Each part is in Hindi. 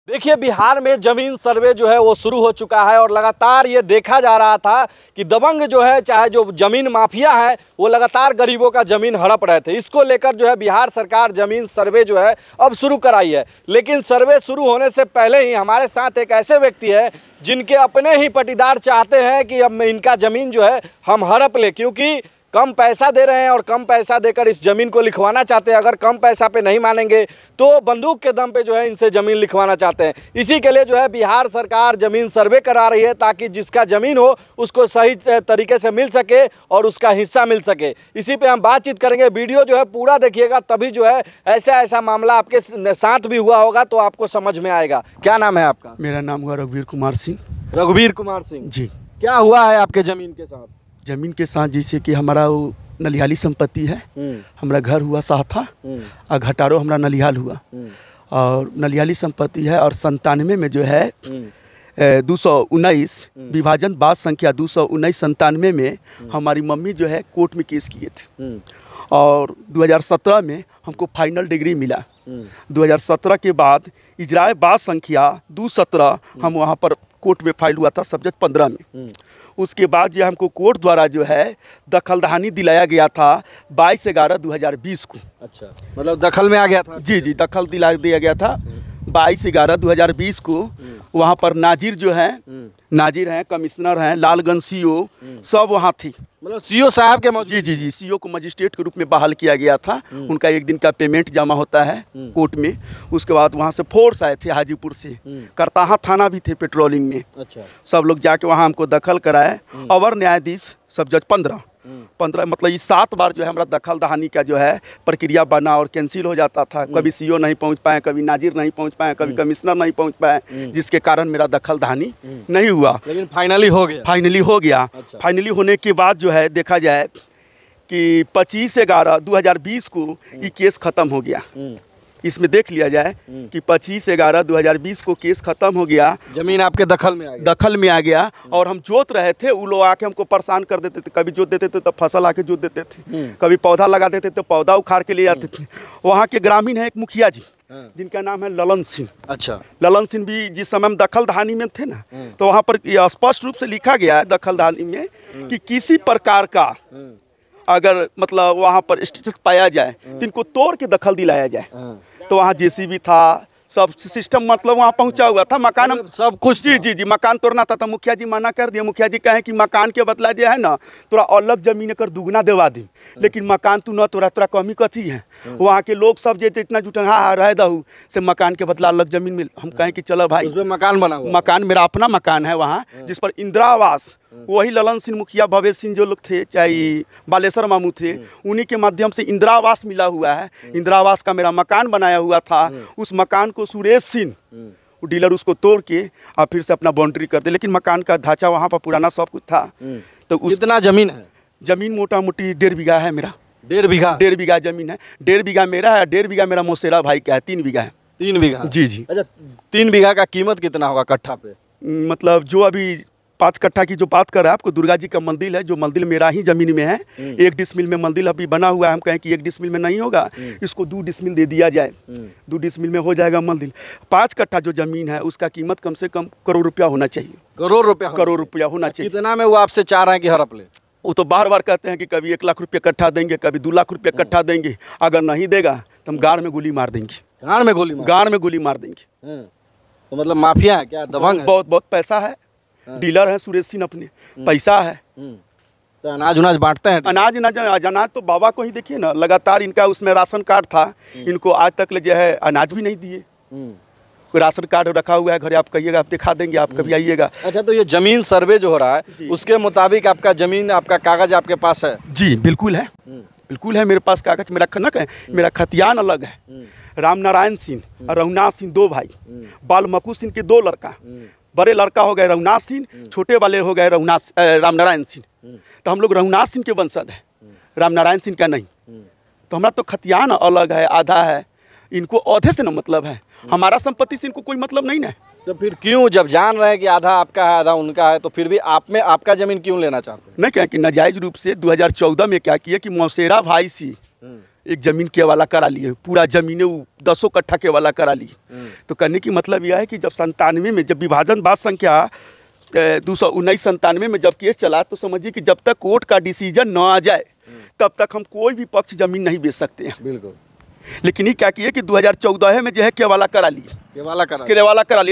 देखिए, बिहार में जमीन सर्वे जो है वो शुरू हो चुका है और लगातार ये देखा जा रहा था कि दबंग जो है, चाहे जो जमीन माफिया है, वो लगातार गरीबों का जमीन हड़प रहे थे। इसको लेकर जो है बिहार सरकार जमीन सर्वे जो है अब शुरू कराई है। लेकिन सर्वे शुरू होने से पहले ही हमारे साथ एक ऐसे व्यक्ति है जिनके अपने ही पटीदार चाहते हैं कि अब इनका ज़मीन जो है हम हड़प लें, क्योंकि कम पैसा दे रहे हैं और कम पैसा देकर इस ज़मीन को लिखवाना चाहते हैं। अगर कम पैसा पे नहीं मानेंगे तो बंदूक के दम पे जो है इनसे ज़मीन लिखवाना चाहते हैं। इसी के लिए जो है बिहार सरकार ज़मीन सर्वे करा रही है, ताकि जिसका ज़मीन हो उसको सही तरीके से मिल सके और उसका हिस्सा मिल सके। इसी पे हम बातचीत करेंगे। वीडियो जो है पूरा देखिएगा, तभी जो है ऐसा मामला आपके साथ भी हुआ होगा तो आपको समझ में आएगा। क्या नाम है आपका? मेरा नाम हुआ रघुवीर कुमार सिंह। रघुवीर कुमार सिंह जी। क्या हुआ है आपके ज़मीन के साथ? ज़मीन के साथ जैसे कि हमारा वो नलिहाली संपत्ति है। हमारा घर हुआ साहथा और घटारो हमारा नलिहाल हुआ और नलिहाली संपत्ति है। और 97 में जो है 219 विभाजन बाद संख्या 219-97 में हमारी मम्मी जो है कोर्ट में केस किए थे और 2017 में हमको फाइनल डिग्री मिला। 2017 के बाद इजराए बाद संख्या 217 हम वहाँ पर कोर्ट में फाइल हुआ था सब्जेक्ट 15 में। उसके बाद ये हमको कोर्ट द्वारा जो है दखलदानी दिलाया गया था 22/11/2020 को। अच्छा, मतलब दखल में आ गया था? जी, दखल दिला दिया गया था 22/11/2020 को। वहाँ पर नाजिर जो है, नाजिर हैं, कमिश्नर हैं, लालगंज सीओ सब वहाँ थी। मतलब सीओ साहब के मौजूद? जी, सीओ को मजिस्ट्रेट के रूप में बहाल किया गया था। उनका एक दिन का पेमेंट जमा होता है कोर्ट में। उसके बाद वहाँ से फोर्स आए थे हाजीपुर से, करताहा थाना भी थे पेट्रोलिंग में। अच्छा। सब लोग जाके वहाँ हमको दखल कराए। अवर न्यायाधीश सब्जेक्ट 15 मतलब ये 7 बार जो है हमारा दखल दहानी का जो है प्रक्रिया बना और कैंसिल हो जाता था। कभी सीओ नहीं पहुंच पाए, कभी नाजिर नहीं पहुंच पाए, कभी कमिश्नर नहीं पहुंच पाए, जिसके कारण मेरा दखल दहानी नहीं हुआ। लेकिन फाइनली हो गया? फाइनली हो गया। अच्छा। फाइनली होने के बाद जो है देखा जाए कि 25/11/2020 को ये केस ख़त्म हो गया। इसमें देख लिया जाए कि 25/11/2020 को केस खत्म हो गया। जमीन आपके दखल में आ गया? दखल में आ गया। और हम जोत रहे थे, वो लोग आके हमको परेशान कर देते थे। कभी जोत देते थे तो फसल आके जोत देते थे, कभी पौधा लगा देते तो पौधा उखाड़ के ले जाते थे। वहाँ के ग्रामीण है एक मुखिया जी जिनका नाम है ललन सिंह। अच्छा। ललन सिंह भी जिस समय हम दखल दहानी में थे ना, तो वहाँ पर स्पष्ट रूप से लिखा गया है दखल दहानी में कि किसी प्रकार का अगर मतलब वहाँ पर स्टेटस पाया जाए तो इनको तोड़ के दखल दिलाया जाए। तो वहाँ जेसीबी था, सब सिस्टम मतलब वहाँ पहुँचा हुआ था। मकान हम सब कुछ? जी, मकान तोड़ना था तो मुखिया जी मना कर दिया। मुखिया जी कहे कि मकान के बदला जो है ना तोरा अलग जमीन कर दुगना देवा दी, लेकिन मकान तू न तोरा कमी कथी है। वहाँ के लोग सब जितना जुटन हाँ रह दहू से मकान के बदला अलग जमीन मिल। हम कहें कि चलो भाई, उसमें मकान बना हुआ? मकान मेरा अपना मकान है वहाँ, जिस पर इंदिरा आवास वही ललन सिंह मुखिया, भवेश सिंह जो लोग थे, चाहे बालेश्वर मामू थे, उन्हीं के माध्यम से इंदिरा आवास मिला हुआ है। इंदिरा आवास का मेरा मकान बनाया हुआ था। उस मकान को सुरेश सिंह डीलर उसको तोड़ के और फिर से अपना बाउंड्री कर दे, लेकिन मकान का ढांचा वहाँ पर पुराना सब कुछ था। तो कितना जमीन है? जमीन मोटा मोटी 1.5 बीघा है मेरा। 1.5 बीघा? 1.5 बीघा जमीन है। 1.5 बीघा मेरा है, 1.5 बीघा मेरा मौसेरा भाई का है। 3 बीघा है। 3 बीघा? जी। अच्छा, 3 बीघा का कीमत कितना होगा कट्ठा पे? मतलब जो अभी 5 कट्ठा की जो बात कर रहा है, आपको दुर्गा जी का मंदिर है, जो मंदिर मेरा ही जमीन में है। 1 डिसमिल में मंदिर अभी बना हुआ है। हम कहें कि 1 डिसमिल में नहीं होगा, इसको 2 डिसमिल दे दिया जाए, 2 डिसमिल में हो जाएगा मंदिर। 5 कट्ठा जो जमीन है उसका कीमत कम से कम करोड़ रुपया होना चाहिए। करोड़ रुपया? करोड़ रुपया होना चाहिए। कितना में वो आपसे चाह रहे हैं कि हड़प ले? वो तो बार बार कहते हैं कि कभी 1 लाख रुपया कट्ठा देंगे, कभी 2 लाख रुपया कट्ठा देंगे। अगर नहीं देगा तो हम गाड़ में गोली मार देंगे। गाड़ में गोली? गाड़ में गोली मार देंगे। तो मतलब माफिया है क्या? दबंग है? बहुत पैसा है। डीलर है सुरेश सिंह, अपने पैसा है। तो अनाज उनाज बांटते हैं? अनाज तो बाबा को ही देखिए ना, लगातार इनका उसमें राशन कार्ड था, इनको आज तक जो है अनाज भी नहीं दिए। कोई राशन कार्ड रखा हुआ है घरे, आप कहिएगा, आप दिखा देंगे, आप कभी आइएगा। अच्छा, तो ये जमीन सर्वे जो हो रहा है उसके मुताबिक आपका जमीन, आपका कागज आपके पास है? जी बिल्कुल है, बिल्कुल है मेरे पास कागज। मेरा खनक है, मेरा खतियान अलग है। रामनारायण सिंह और रघुनाथ सिंह 2 भाई, बालमकू सिंह के 2 लड़का। बड़े लड़का हो गए रघुनाथ सिंह, छोटे वाले हो गए रामनारायण सिंह। तो हम लोग रघुनाथ सिंह के वंशज है, रामनारायण सिंह का नहीं। तो हमारा तो खतियान अलग है, आधा है। इनको औधे से ना मतलब है, हमारा संपत्ति से इनको कोई मतलब नहीं ना। तो फिर क्यों, जब जान रहे हैं कि आधा आपका है आधा उनका है, तो फिर भी आप में आपका जमीन क्यों लेना चाहते हैं? नहीं, क्या कि नाजायज रूप से 2014 में क्या किया कि मौसेरा भाई सी एक ज़मीन के हवाला करा लिए, पूरा ज़मीनें 10 कट्ठा के हवाला करा ली। तो कहने की मतलब यह है कि जब 97 में जब विभाजन बाद संख्या 219-97 में जब केस चला, तो समझिए कि जब तक कोर्ट का डिसीजन न आ जाए तब तक हम कोई भी पक्ष ज़मीन नहीं बेच सकते हैं। बिल्कुल। लेकिन ये क्या किए कि 2014 में जो है केवाला करा लिए, केवाला करा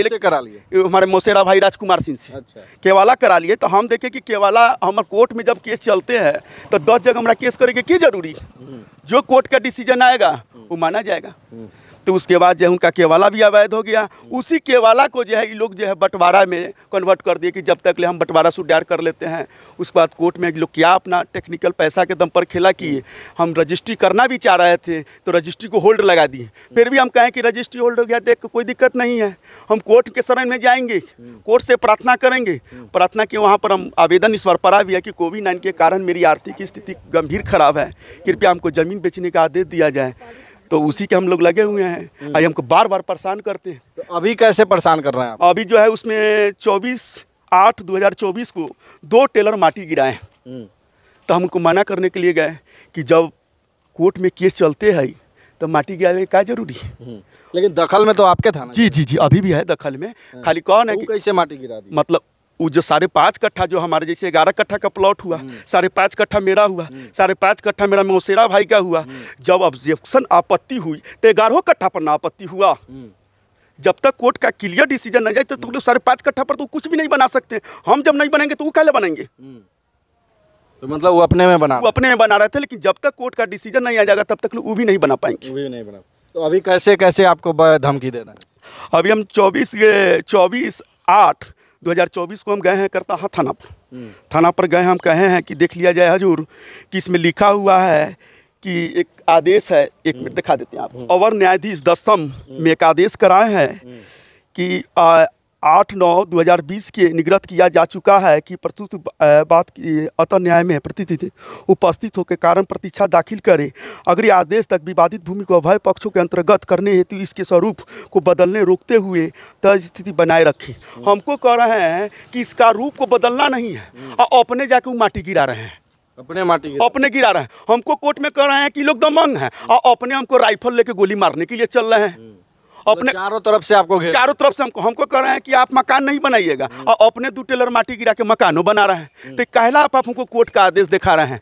लिए हमारे मौसेरा भाई राजकुमार सिंह से। अच्छा। केवाला करा लिए तो हम देखे कि केवाला हमारे कोर्ट में जब केस चलते हैं तो 10 जगह हमारा केस करेंगे की जरूरी, जो कोर्ट का डिसीजन आएगा वो माना जाएगा। तो उसके बाद जो है उनका केवाला भी अवैध हो गया। उसी केवाला को जो है ये लोग जो है बंटवारा में कन्वर्ट कर दिए कि जब तक ले हम बंटवारा सुधार कर लेते हैं। उसके बाद कोर्ट में लोग क्या अपना टेक्निकल पैसा के दम पर खेला किए। हम रजिस्ट्री करना भी चाह रहे थे तो रजिस्ट्री को होल्ड लगा दिए। फिर भी हम कहें कि रजिस्ट्री होल्ड हो गया, देख कोई दिक्कत नहीं है, हम कोर्ट के शरण में जाएंगे, कोर्ट से प्रार्थना करेंगे। प्रार्थना के वहाँ पर हम आवेदन इस पर पड़ा भी है कि कोविड-19 के कारण मेरी आर्थिक स्थिति गंभीर खराब है, कृपया हमको ज़मीन बेचने का आदेश दिया जाए। तो उसी के हम लोग लगे हुए हैं। आई हमको बार बार परेशान करते हैं। तो अभी कैसे परेशान कर रहे हैं आप? अभी जो है उसमें 24/8/2024 को 2 टेलर माटी गिराए। तो हम उनको मना करने के लिए गए कि जब कोर्ट में केस चलते हैं तो माटी गिराने का जरूरी है। लेकिन दखल में तो आपके था ना? जी अभी भी है दखल में। खाली कौन है कि कैसे माटी गिरा दी? मतलब वो जो 5.5 कट्ठा जो हमारे जैसे 11 कट्ठा का प्लॉट हुआ, 5.5 कट्ठा मेरा हुआ, 5.5 कट्ठा मेरा मौसेरा भाई का हुआ। जब ऑब्जेक्शन आपत्ति हुई तो 11 कट्ठा पर ना आपत्ति हुआ। जब तक कोर्ट का क्लियर डिसीजन न जाए तो 5.5 कट्ठा पर तो कुछ भी नहीं बना सकते। हम जब नहीं बनेंगे तो वो कैसे बनेंगे? तो मतलब वो अपने में बना रहे थे, लेकिन जब तक कोर्ट का डिसीजन नहीं आ जाएगा तब तक वो भी नहीं बना पाएंगे। वो भी नहीं बना। तो अभी कैसे कैसे आपको धमकी दे रहे हैं? अभी हम 24/8/2024 को हम गए हैं करताहा थाना पर गए। हम कहे हैं कि देख लिया जाए हजूर कि इसमें लिखा हुआ है कि एक आदेश है, 1 मिनट दिखा देते हैं आप। अवर न्यायाधीश 10वीं में एक आदेश कराए हैं कि 8/9/2020 के निगृत किया जा चुका है कि प्रस्तुत बात की अतः न्याय में प्रतिनिधि उपस्थित होकर कारण प्रतीक्षा दाखिल करे। अगर यह आदेश तक विवादित भूमि को अभय पक्षों के अंतर्गत करने हेतु इसके स्वरूप को बदलने रोकते हुए तय स्थिति बनाए रखें। हमको कह रहे हैं कि इसका रूप को बदलना नहीं है और अपने जाके वो माटी गिरा रहे हैं, अपने गिरा रहे हैं। हमको कोर्ट में कह रहे हैं कि लोग दमंग हैं और अपने हमको राइफल लेके गोली मारने के लिए चल रहे हैं। अपने चारों तरफ से हमको कह रहे हैं कि आप मकान नहीं बनाइएगा और अपने 2 टेलर माटी गिरा के मकानों बना रहे हैं। तो कहला आप हमको कोर्ट का आदेश दिखा रहे हैं।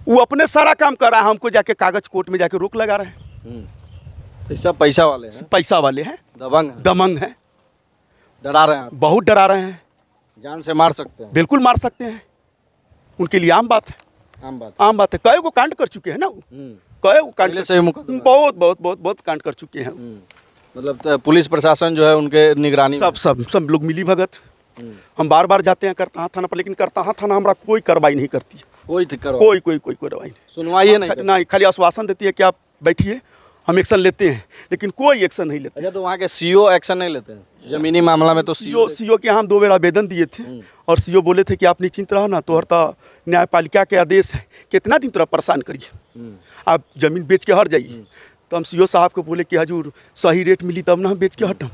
वो अपने सारा काम कर रहा है, हमको जाके कागज कोर्ट में जाके रोक लगा रहे हैं। सब पैसा वाले हैं, दमंग हैं, डरा रहे हैं, बहुत डरा रहे हैं। जान से मार सकते हैं? बिल्कुल मार सकते हैं, उनके लिए आम बात है। कई को कांड कर चुके हैं ना, बहुत कांड कर चुके हैं। मतलब पुलिस प्रशासन जो है उनके निगरानी सब लोग मिली भगत। हम बार बार जाते हैं करताहा थाना पर, लेकिन करताहा थाना हमारा कोई कार्रवाई नहीं करती है। कोई कार्रवाई नहीं, सुनवाई नहीं, खाली आश्वासन देती है कि आप बैठिए, हम एक्शन लेते हैं, लेकिन कोई एक्शन नहीं लेते। अच्छा, तो वहाँ के सीओ एक्शन नहीं लेते हैं जमीनी मामला में? तो सीओ के हम 2 बार आवेदन दिए थे और सीओ बोले थे कि आप निश्चिंत रहो ना, तो न्यायपालिका के आदेश है, कितना दिन तरह परेशान करिए, आप जमीन बेच के हट जाइए। तो हम सीओ साहब को बोले कि हजूर सही रेट मिली तब ना हम बेच के हटम।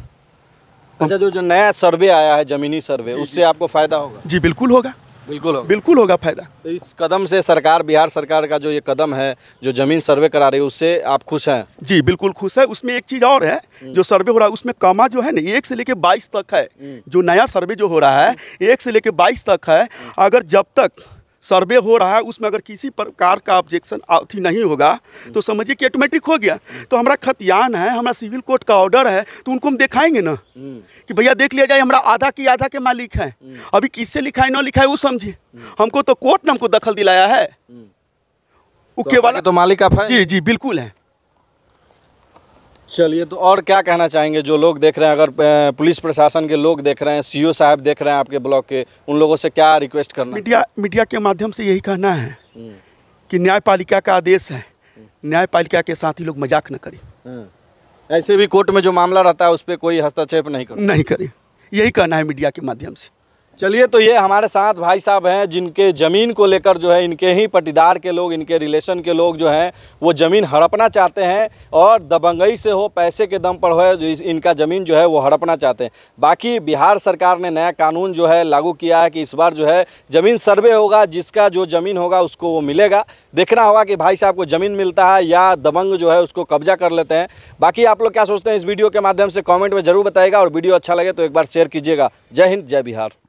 अच्छा, जो नया सर्वे आया है, जमीनी सर्वे, उससे आपको फायदा होगा? जी बिल्कुल होगा, बिल्कुल होगा फायदा। तो इस कदम से बिहार सरकार का जो ये कदम है, जो जमीन सर्वे करा रही है, उससे आप खुश हैं? जी बिल्कुल खुश है। उसमें एक चीज़ और है, जो सर्वे हो रहा है उसमें कमा जो है ना 1 से लेके 22 तक है। जो नया सर्वे जो हो रहा है 1 से लेके 22 तक है। अगर जब तक सर्वे हो रहा है उसमें अगर किसी प्रकार का ऑब्जेक्शन अथी नहीं होगा तो समझिए कि ऑटोमेटिक हो गया। तो हमारा खतियान है, हमारा सिविल कोर्ट का ऑर्डर है, तो उनको हम दिखाएंगे ना कि भैया देख लिया जाए हमारा आधा के मालिक है। अभी किससे लिखा है ना लिखा है वो समझिए। हमको तो कोर्ट ने हमको दखल दिलाया है, उसके वाला तो मालिक आप हैं? जी बिल्कुल है। चलिए, तो और क्या कहना चाहेंगे जो लोग देख रहे हैं? अगर पुलिस प्रशासन के लोग देख रहे हैं, सीओ साहब देख रहे हैं आपके ब्लॉक के, उन लोगों से क्या रिक्वेस्ट करना? मीडिया के माध्यम से यही कहना है कि न्यायपालिका का आदेश है, न्यायपालिका के साथ ही लोग मजाक न करें। ऐसे भी कोर्ट में जो मामला रहता है उस पर कोई हस्तक्षेप नहीं करें। यही कहना है मीडिया के माध्यम से। चलिए, तो ये हमारे साथ भाई साहब हैं जिनके ज़मीन को लेकर जो है इनके ही पटीदार के लोग, इनके रिलेशन के लोग जो हैं वो ज़मीन हड़पना चाहते हैं और दबंगई से हो, पैसे के दम पर हो, जो इनका ज़मीन जो है वो हड़पना चाहते हैं। बाकी बिहार सरकार ने नया कानून जो है लागू किया है कि इस बार जो है ज़मीन सर्वे होगा, जिसका जो ज़मीन होगा उसको वो मिलेगा। देखना होगा कि भाई साहब को ज़मीन मिलता है या दबंग जो है उसको कब्जा कर लेते हैं। बाकी आप लोग क्या सोचते हैं इस वीडियो के माध्यम से कॉमेंट में ज़रूर बताइएगा, और वीडियो अच्छा लगे तो एक बार शेयर कीजिएगा। जय हिंद, जय बिहार।